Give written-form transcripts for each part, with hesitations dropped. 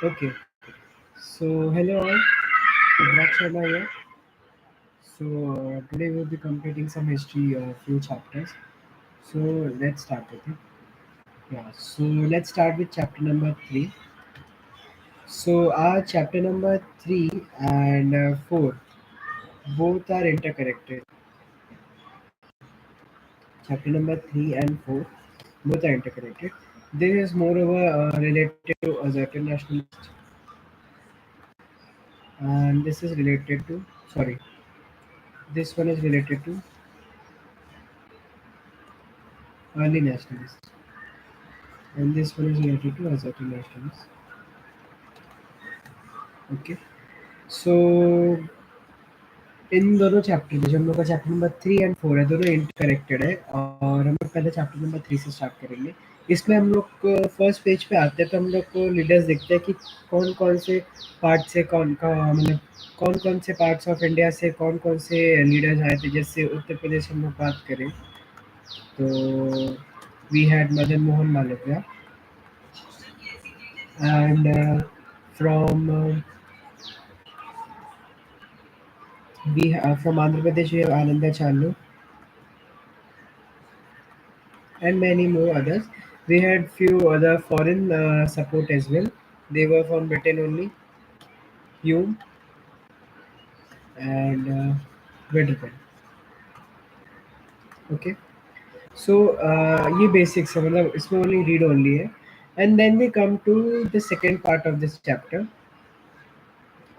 Okay, so hello all, Rudrak Sharma here. So today we'll be completing some history, few chapters. So let's start with it. Yeah, so let's start with chapter number three. So our chapter number three and four both are interconnected. Chapter number three and four both are interconnected. This is moreover related to a certain nationalist, and this is related to sorry. This one is related to early nationalists. And this one is related to Azati nationals. Okay, so इन दोनों chapter में जो हम लोग का chapter number three and four है दोनों interconnected है और हम लोग पहले चैप्टर नंबर थ्री से स्टार्ट करेंगे. इसमें हम लोग को फर्स्ट पेज पे आते हैं तो हम लोग को लीडर्स देखते हैं कि कौन कौन से पार्ट से कौन का मतलब कौन कौन से पार्ट्स ऑफ इंडिया से कौन कौन से लीडर्स आए थे. जैसे उत्तर प्रदेश हम लोग बात करें तो we had Madan Mohan Malaviya and from we have from Andhra Pradesh we have Ananda Chalu and many more others. We had few other foreign support as well. They were from Britain only, Hume and Wedderburn. Okay, so ये basics है मतलब इसमें only read only है. And then we come to the second part of this chapter.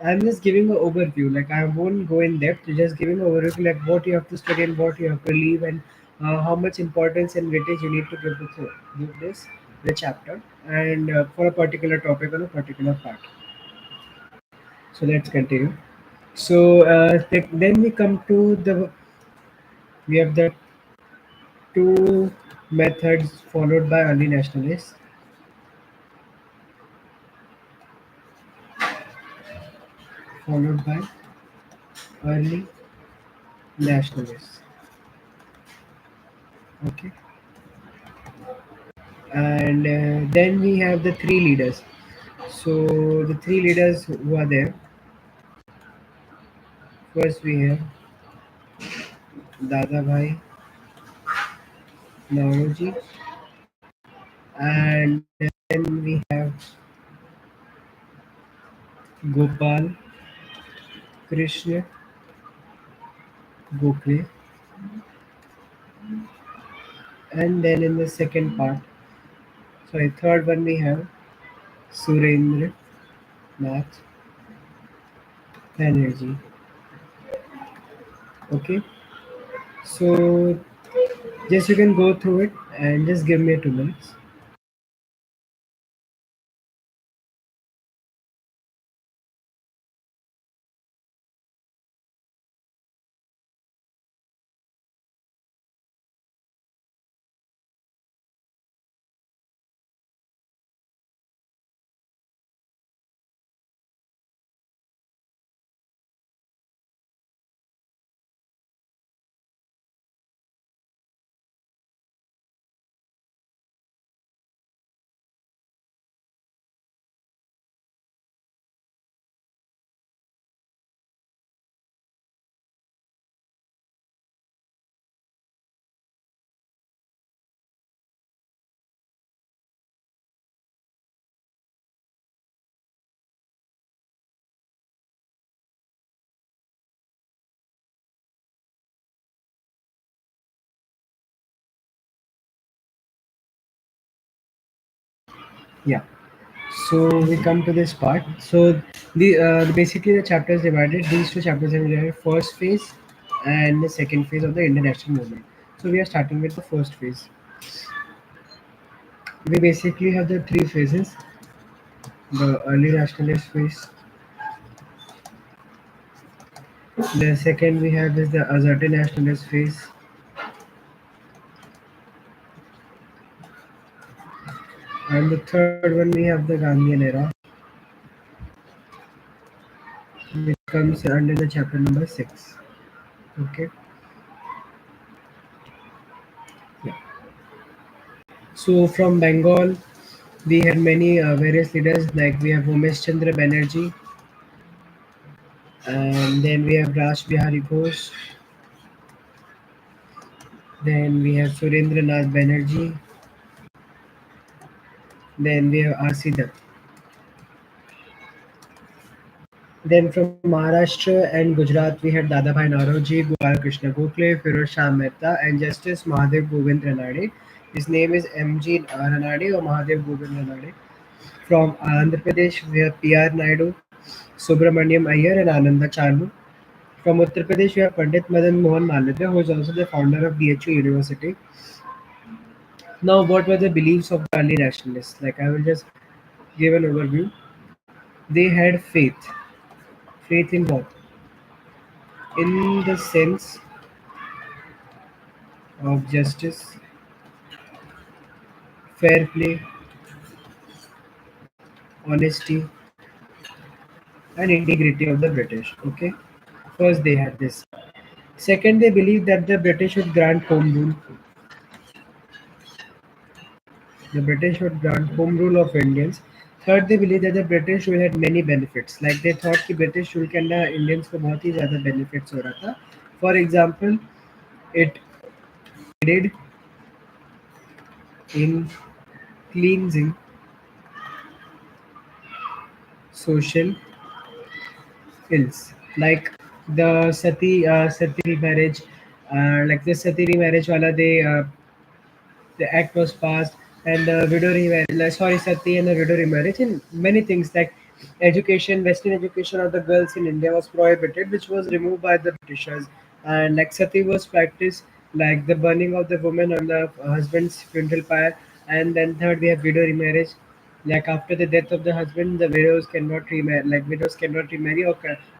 I'm just giving an overview. Like I won't go in depth. Just giving an overview, like what you have to study and what you have to leave, and how much importance and weightage you need to give this the chapter, and for a particular topic on a particular part. So let's continue. So then we come to the we have the two methods followed by early nationalists, followed by early nationalists. Okay, and then we have the three leaders. So the three leaders who are there, first we have Dada Bhai, Nauroji, and then we have Gopal Krishna Gokhale, and then in the second part, sorry, third one we have Surendra Nath Banerjee. Okay, so just you can go through it and just give me 2 minutes. Yeah. So we come to this part. So the basically the chapter is divided. These two chapters are divided: first phase and the second phase of the international movement. So we are starting with the first phase. We basically have the three phases: the early nationalist phase. The second we have is the Azadi nationalist phase, and the third one we have the Gandhian era, which comes under the chapter number six. Okay. Yeah. So from Bengal We had many various leaders, like we have Umesh Chandra Banerjee, and then we have Raj Bihari Ghosh, then we have Surendra Nath Banerjee, then we have R.C. Dutt. Then from Maharashtra and Gujarat, we had Dadabhai Naoroji, Gopal Krishna Gokhale, Firoz Shah Mehta, and Justice Mahadev Govind Ranade. His name is M.G. Ranade or Mahadev Govind Ranade. From Andhra Pradesh, we have P.R. Naidu, Subramaniam Iyer, and Ananda Chalu. From Uttar Pradesh, we have Pandit Madan Mohan Malviya, who is also the founder of BHU University. Now, what were the beliefs of the early nationalists? Like, I will just give an overview. They had faith. Faith in what? In the sense of justice, fair play, honesty, and integrity of the British. Okay, first they had this. Second, they believed that the British would grant home rule. The British would grant home rule of Indians. Third, they believed that the British rule had many benefits. Like they thought कि British rule के अंदर Indians को बहुत ही ज़्यादा benefits हो रहा था. For example, it aided in cleansing social ills, like the sati remarriage, like the sati remarriage wala the act was passed, and the widow remarriage, like, sorry, sati and the widow remarriage, and many things like education, Western education of the girls in India was prohibited, which was removed by the Britishers, and like sati was practiced, like the burning of the woman on the husband's funeral pyre, and then third we have widow remarriage. Like after the death of the husband, the widows cannot remarry. Like widows cannot remarry or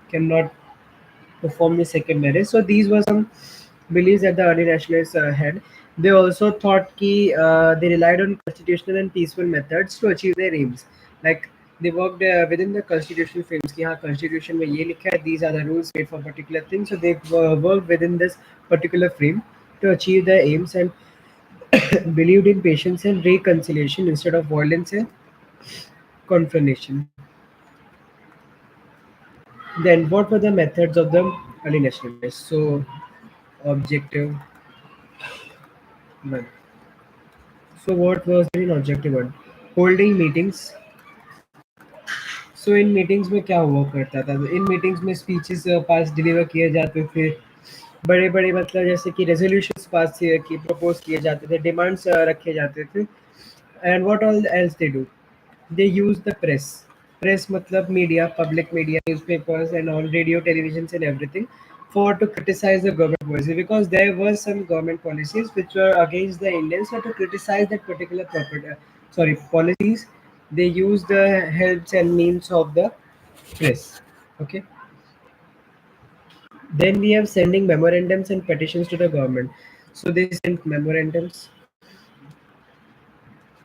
cannot perform the second marriage. So these were some beliefs that the early nationalists had. They also thought they relied on constitutional and peaceful methods to achieve their aims. Like they worked within the constitutional frames. कि हाँ constitution में ये लिखा है, these are the rules made for particular things. So they worked within this particular frame to achieve their aims and believed in patience and reconciliation instead of violence and confrontation. Then, what were the methods of the early nationalists? So, objective one. So, what was the objective one? Holding meetings. So, in meetings में क्या हुआ करता था? इन meetings में speeches पास deliver किए जाते थे. बड़े बड़े मतलब जैसे कि रेजोल्यूशंस पास की प्रपोज किए जाते थे, डिमांड्स रखे जाते थे. And what all else they do? They use the press. Press matlab media, public media, newspapers and all radio, televisions and everything for to criticize the government policy, because there were some government policies which were against the Indians. So to criticize that particular policies, they use the helps and means of the press. Okay. Then we have sending memorandums and petitions to the government. So they sent memorandums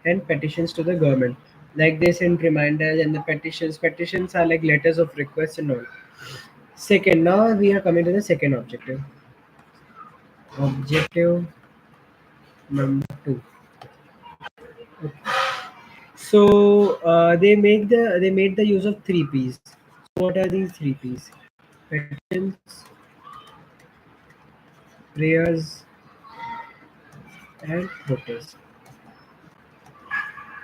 and petitions to the government. Like they send reminders and the petitions. Petitions are like letters of request and all. Second, now we are coming to the second objective. Objective number two. So they made the use of three P's. So what are these three P's? Petitions, prayers, and protests.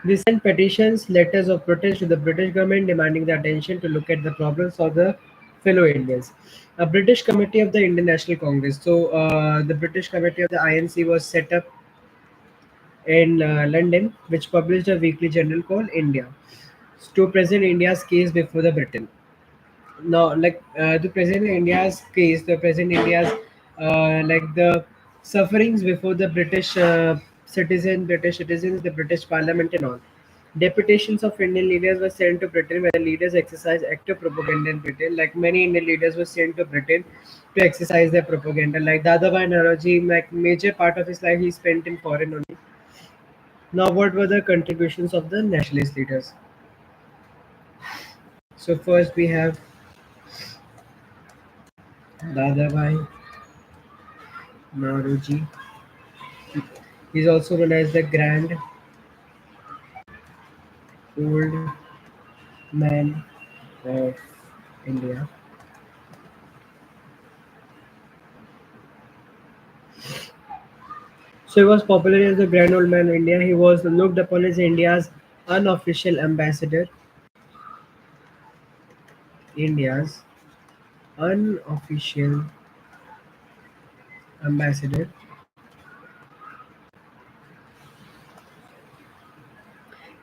They sent petitions, letters of protest to the British government demanding the attention to look at the problems of the fellow Indians. A British committee of the Indian National Congress. So the British committee of the INC was set up in London, which published a weekly journal called India to present India's case before the Britain. Now, like to present India's case, the present India's like the sufferings before the British citizens, the British Parliament, and all. Deputations of Indian leaders were sent to Britain, where the leaders exercised active propaganda in Britain. Like many Indian leaders were sent to Britain to exercise their propaganda. Like Dadabhai Naoroji, like major part of his life he spent in foreign only. Now, what were the contributions of the nationalist leaders? So first we have Dadabhai Naoroji. He's also known as the Grand old man of India. So he was popular as the Grand Old Man of India. He was looked upon as India's unofficial ambassador. India's unofficial ambassador,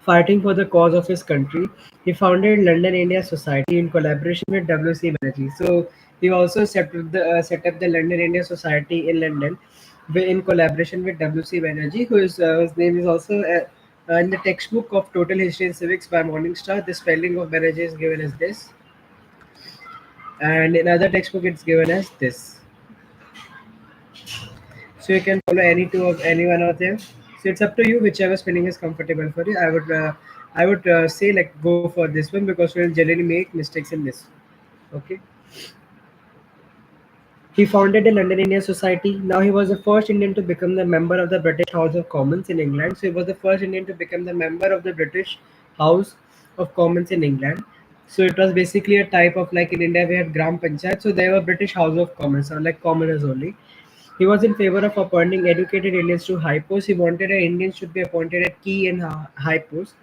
fighting for the cause of his country. He founded London India Society in collaboration with W.C. Banerjee. So he also set up the London India Society in London in collaboration with W.C. Banerjee, whose name is also in the textbook of Total History and Civics by Morningstar. The spelling of Banerjee is given as this, and in other textbook it's given as this. So you can follow any one of them. So it's up to you, whichever spelling is comfortable for you. I would say like go for this one because we'll generally make mistakes in this. Okay. He founded the London India Society. Now he was the first Indian to become the member of the British House of Commons in England. So he was the first Indian to become the member of the British House of Commons in England. So it was basically a type of, like in India we had Gram Panchayat. So they were British House of Commons, or like commoners only. He was in favor of appointing educated Indians to high posts. He wanted an Indian should be appointed at key and high posts.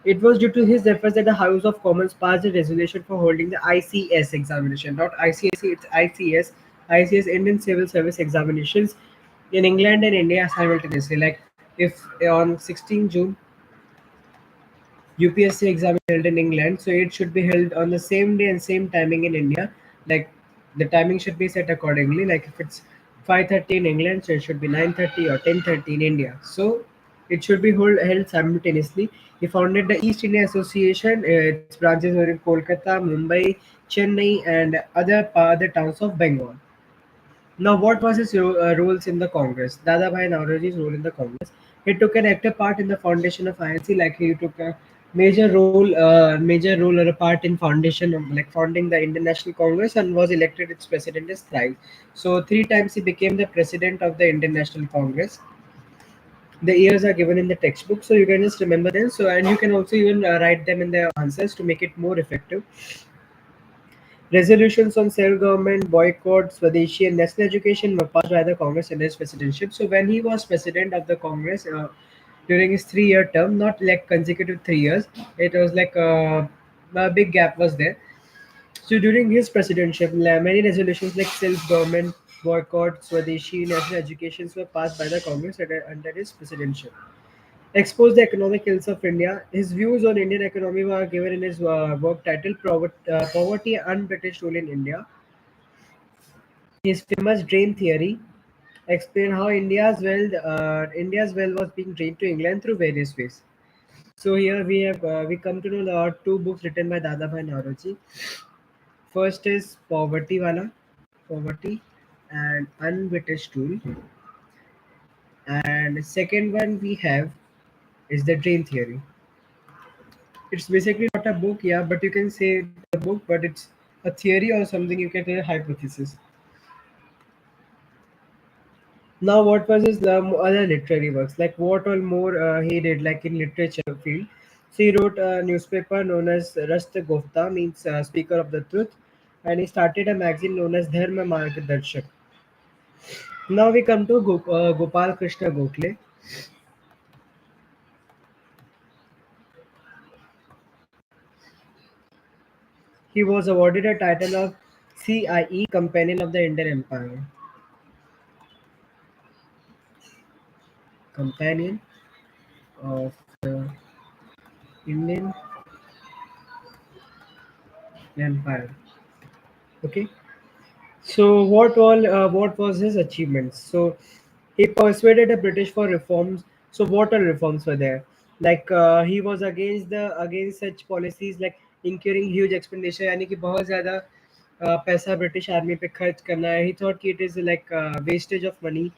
It was due to his efforts that the House of Commons passed a resolution for holding the ICS examination, not ICSE, it's ICS, ICS Indian Civil Service examinations in England and India simultaneously. Like if on 16 June UPSC exam is held in England, so it should be held on the same day and same timing in India. Like the timing should be set accordingly. Like if it's 5:30 in England, so it should be 9:30 or 10:30 in India. So it should be held simultaneously. He founded the East India Association. Its branches were in Kolkata, Mumbai, Chennai, and other towns of Bengal. Now, what was his roles in the Congress? Dadabhai Naoroji's role in the Congress. He took an active part in the foundation of INC, like he took a major role or a part in foundation of like founding the Indian National Congress and was elected its president as thrice. So three times he became the president of the Indian National Congress. The years are given in the textbook, so you can just remember them. So and you can also even write them in the answers to make it more effective. Resolutions on self-government, boycott, Swadeshi, and national education were passed by the Congress under his presidency. So when he was president of the Congress during his 3 year term, not like consecutive 3 years, it was like a big gap was there. So during his presidency, many resolutions like self-government, boycott, Swadeshi, national education were passed by the Congress under his presidency. Exposed the economic ills of India. His views on Indian economy were given in his work titled Poverty and British Rule in India. His famous drain theory explained how India's wealth was being drained to England through various ways. So here we come to know there are two books written by Dadabhai Naoroji. First is Poverty and Unbritish Rule, and second one we have is the drain theory. It's basically not a book, yeah, but you can say it's a book, but it's a theory or something. You can say a hypothesis. Now, what was his other literary works? Like what all more he did, like in literature field. So he wrote a newspaper known as Rasta Gofta, means Speaker of the Truth, and he started a magazine known as Dharma Margdarshak. Now we come to Gopal Krishna Gokhale. He was awarded a title of CIE Companion of the Indian Empire. Companion of the Indian Empire. Okay. So what was his achievements? So he persuaded the British for reforms. So what are reforms were there? Like he was against such policies like incurring huge expenditure, यानी कि बहुत ज़्यादा पैसा British army पे खर्च करना है. He thought कि it is like wastage of money.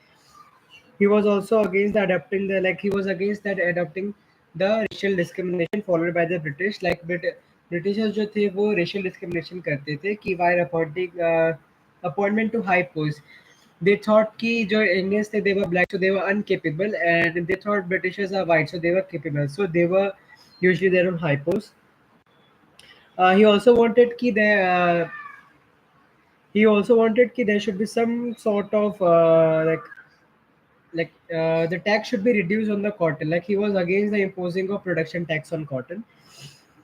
He was also against the adopting the like he was against that adopting the racial discrimination followed by the British. Like Britishers जो थे वो racial discrimination करते थे कि while appointing appointment to high post. They thought कि जो Indians they were black, so they were incapable, and they thought Britishers are white, so they were capable. So they were Usually they're on hypos. He also wanted ki there. He also wanted ki there should be some sort of the tax should be reduced on the cotton. Like he was against the imposing of production tax on cotton.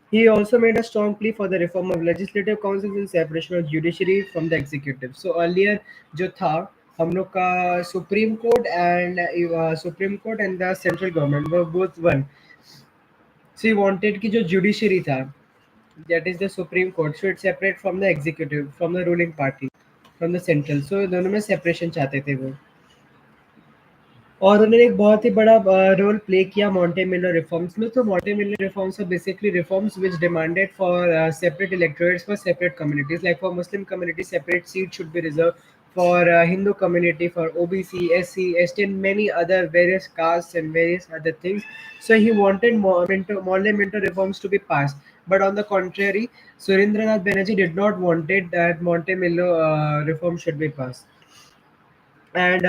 He also made a strong plea for the reform of legislative councils and separation of judiciary from the executive. So earlier जो था हम लोग का supreme court and the central government were both one. So he wanted कि जो judiciary था, that is the supreme court, should separate from the executive, from the ruling party, from the central. So दोनों में separation चाहते थे वो. और उन्होंने एक बहुत ही बड़ा रोल प्ले किया मॉन्टेमिलो रिफॉर्म्स में. तो मॉन्टेमिलो reforms are basically reforms which demanded for separate electorates for separate communities. Like for Muslim community separate seat should be reserve, for Hindu community, for OBC, SC, ST, and many other various castes and various other things. So he wanted monumental reforms to be passed. But on the contrary, Surendranath Banerjee did not wanted that Montemillo reform should be passed. And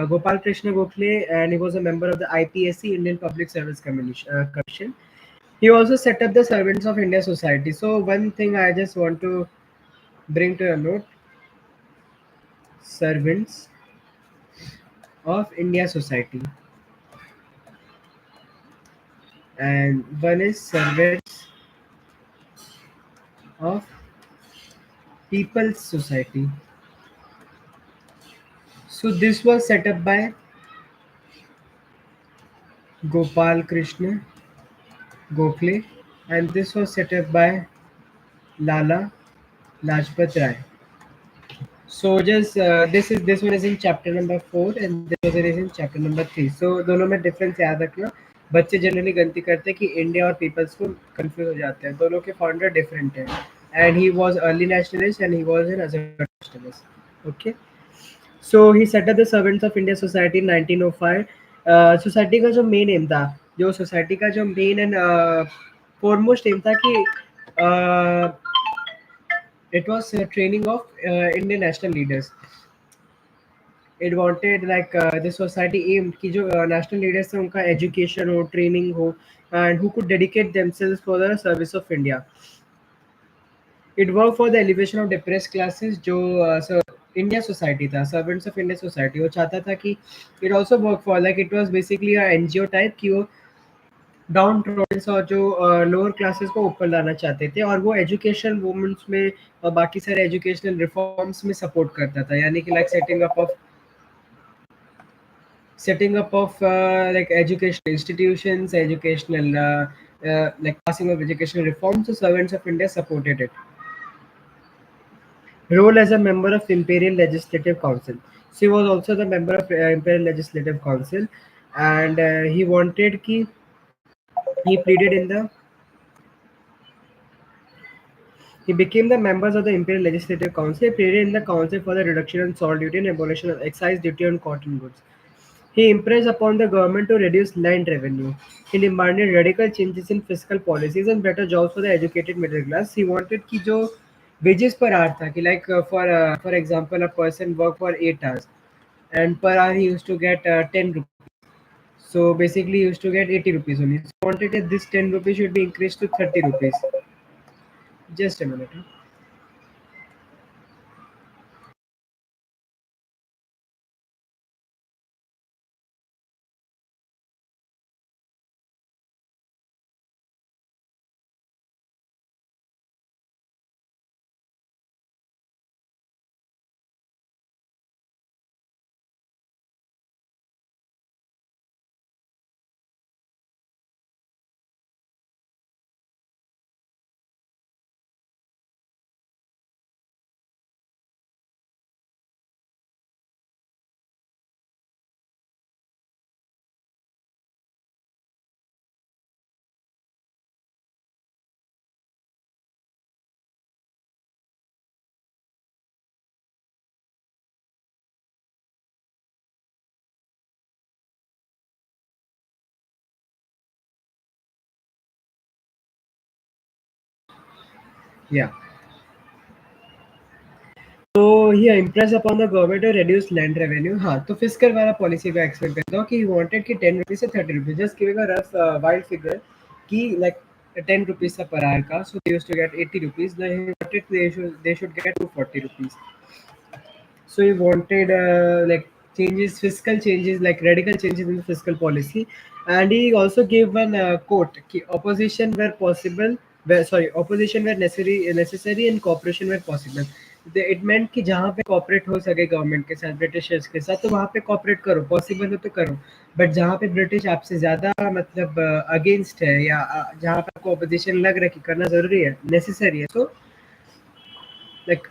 Gopal Krishna Gokhale, and he was a member of the IPSC, Indian Public Service Commission. He also set up the Servants of India Society. So one thing I just want to bring to your note: Servants of India Society, and one is Servants of People's Society. So this was set up by Gopal Krishna Gokhale, and this was set up by Lala Lajpat Rai. So just this one is in chapter number 4 and this one is in chapter number 3. So दोनों में difference याद रखना. बच्चे generally गलती करते हैं कि India और पीपल्स को कंफ्यूज हो जाते हैं. दोनों के फाउंडर डिफरेंट हैं. And he was early nationalist and he was an Azad nationalist. Okay. So he set up the Servants of India Society in 1905. Society का जो मेन एम था, जो सोसाइटी का जो मेन एंड foremost एम था कि it was training of Indian national leaders. It wanted like the society aimed कि जो national leaders थे उनका education हो, training हो, and who could dedicate themselves for the service of India. It worked for the elevation of depressed classes. जो India Society था, Servants of India Society, वो चाहता था कि it also worked for, like it was basically a NGO type कि वो down ट्रोडन्स और जो लोअर क्लासेस को ऊपर लाना चाहते थे, और वो एजुकेशन वुमेन्स में और बाकी सारे एजुकेशनल रिफॉर्म्स में सपोर्ट करता था. यानी कि like setting up of like educational institutions, educational like passing of educational reforms. So Servants of India supported it. Role as a member of Imperial Legislative Council. She was also the member of Imperial Legislative Council, and he pleaded in the he became the members of the Imperial Legislative Council. He pleaded in the council for the reduction in salt duty and abolition of excise duty on cotton goods. He impressed upon the government to reduce land revenue. He demanded radical changes in fiscal policies and better jobs for the educated middle class. He wanted कि जो wages per hour था कि like for example a person work for 8 hours and per hour he used to get 10 rupees. So basically he used to get 80 rupees only. So he wanted that this 10 rupees should be increased to 30 rupees. Just a minute. Huh? Yeah. So he impressed upon the government to reduce land revenue. हाँ, तो fiscal वाला policy का explain करता हूँ कि he wanted कि 10 rupees से 30 rupees. Just giving a rough wild figure कि like 10 rupees per hour ka, so they used to get 80 rupees. They wanted they should get 240 rupees. So he wanted like changes, fiscal changes, like radical changes in the fiscal policy, and he also gave one quote: कि opposition where possible, opposition where necessary and cooperation where possible. It meant कि जहाँ पे cooperate हो सके government के साथ, Britishers के साथ, तो वहाँ पे cooperate करो, पॉसिबल हो तो करो, बट जहाँ पे ब्रिटिश आपसे ज़्यादा मतलब अगेंस्ट है, या जहाँ पे आपको ऑपोजिशन लग रहा है कि करना ज़रूरी है, नेसेसरी है, तो लाइक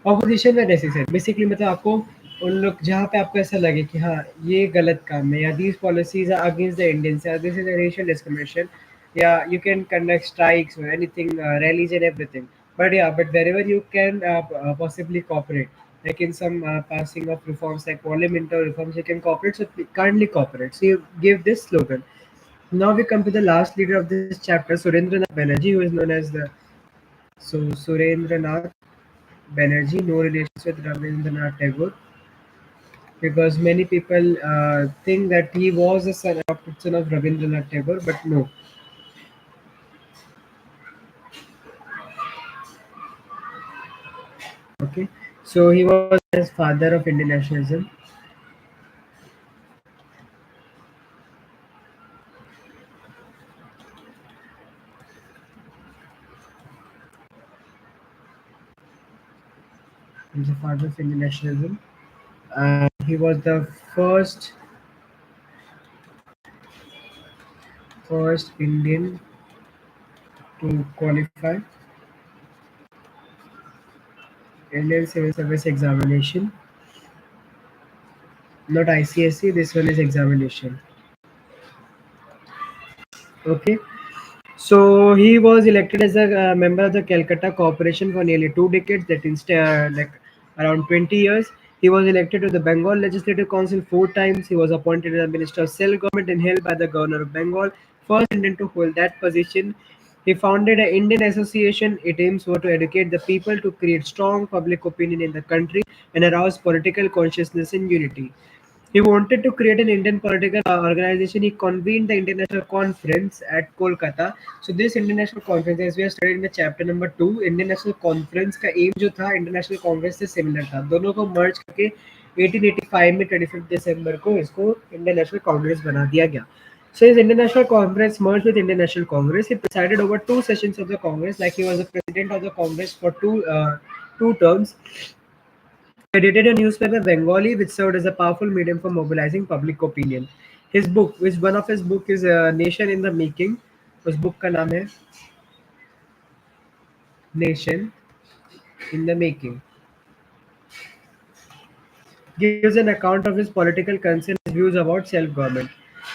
ऑपोजिशन में नेसेसरी बेसिकली मतलब आपको उन लोग जहाँ पे आपको ऐसा लगे कि हाँ ये गलत काम है, या these policies are against the Indians, या this is a racial discrimination, या यू कैन कंडक्ट स्ट्राइक्स और anything, rallies and everything, but wherever you can possibly cooperate, like in some passing of reforms like parliamentary reforms, you can cooperate, so kindly cooperate, so you give this slogan. Now we come to the last leader of this chapter, Surendranath Banerjee, who is known as the Surendranath Banerjee, no relations with Rabindranath Tagore, because many people think that he was a son of Rabindranath Tagore, but no. Okay, so he was as father of Indian nationalism. He's the father of Indian nationalism, and he was the first Indian to qualify Indian Civil Service examination. Not ICSE. This one is examination. Okay. So he was elected as a member of the Calcutta Corporation for nearly 2 decades, that instead like around 20 years. He was elected to the Bengal Legislative Council 4 times. He was appointed as a minister of self-government and held by the governor of Bengal, first Indian to hold that position. He founded an Indian association. Its aims were to educate the people, to create strong public opinion in the country, and arouse political consciousness and unity. He wanted to create an Indian political organization. He convened the International Conference at Kolkata. So this International Conference, as we have studied in the chapter number 2, International Conference का aim जो था International Congress से similar था. दोनों को merge करके 1885 में 25 दिसंबर को इसको International Congress बना दिया गया. So his International Conference merged with Indian National Congress. He presided over 2 sessions of the Congress, like he was the president of the Congress for two terms. Edited a newspaper Bengali, which served as a powerful medium for mobilizing public opinion. His book, which one of his book is Nation in the Making, उस book का नाम है Nation in the Making, gives an account of his political concerns and views about self-government.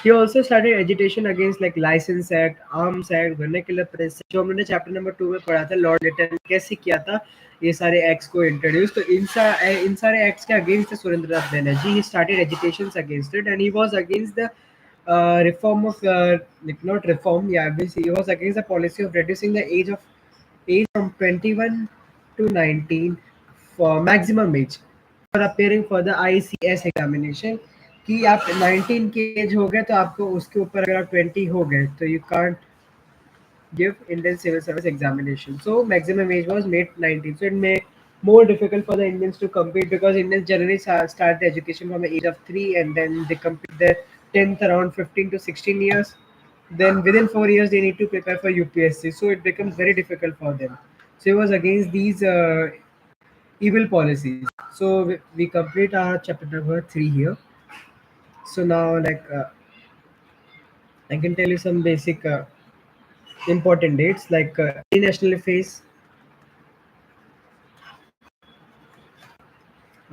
He also started agitation against like License Act, Arms Act, Vernacular Press, जो हमने chapter number 2 में पढ़ा था, Lord Liton ने कैसे किया था ये सारे एक्ट्स को इंट्रोड्यूस. तो इन सारे एक्ट्स के against Surendranath Banerjee, he started agitations against it, and he was against the reform of like not reform, yeah, obviously he was against the policy of reducing the age from 21 to 19 for maximum age for appearing for the ICS examination, कि आप 19 की as हो गए तो आपको उसके ऊपर अगर आप 20 हो गए तो you can't give Indian civil service examination. So maximum age was made 19. So it made more difficult for the Indians to compete, because Indians generally start the education from the age of 3, and then they complete their 10th around 15 to 16 years. Then within 4 years they need to prepare for UPSC. So it becomes very difficult for them. So he was against these evil policies. So we complete our chapter number 3 here. So now I can tell you some basic important dates, like National Face,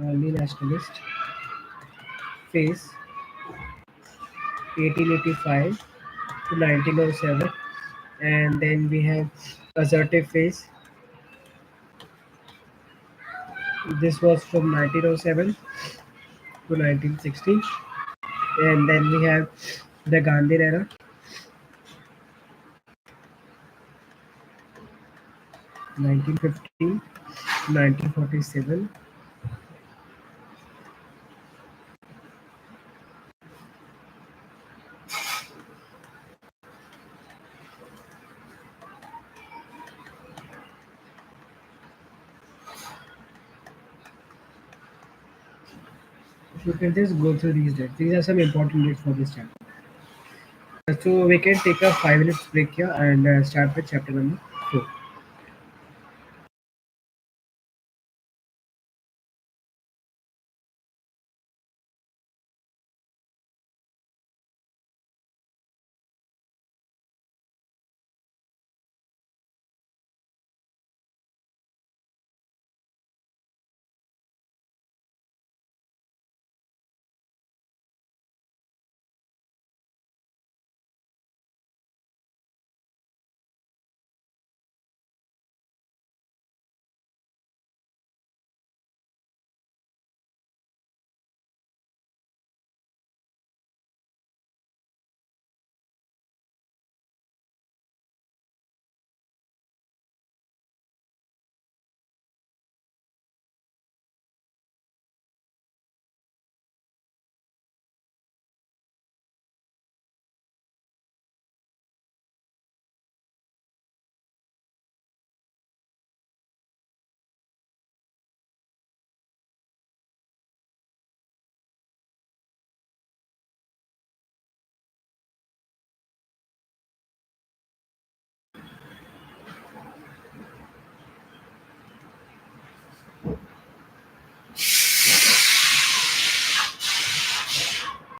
early nationalist phase 1885 to 1907, and then we have assertive phase. This was from 1907 to 1916, and then we have the Gandhi era, 1915 to 1947, You can just go through these dates. These are some important dates for this chapter. So we can take a 5 minutes break here and start with chapter number 4.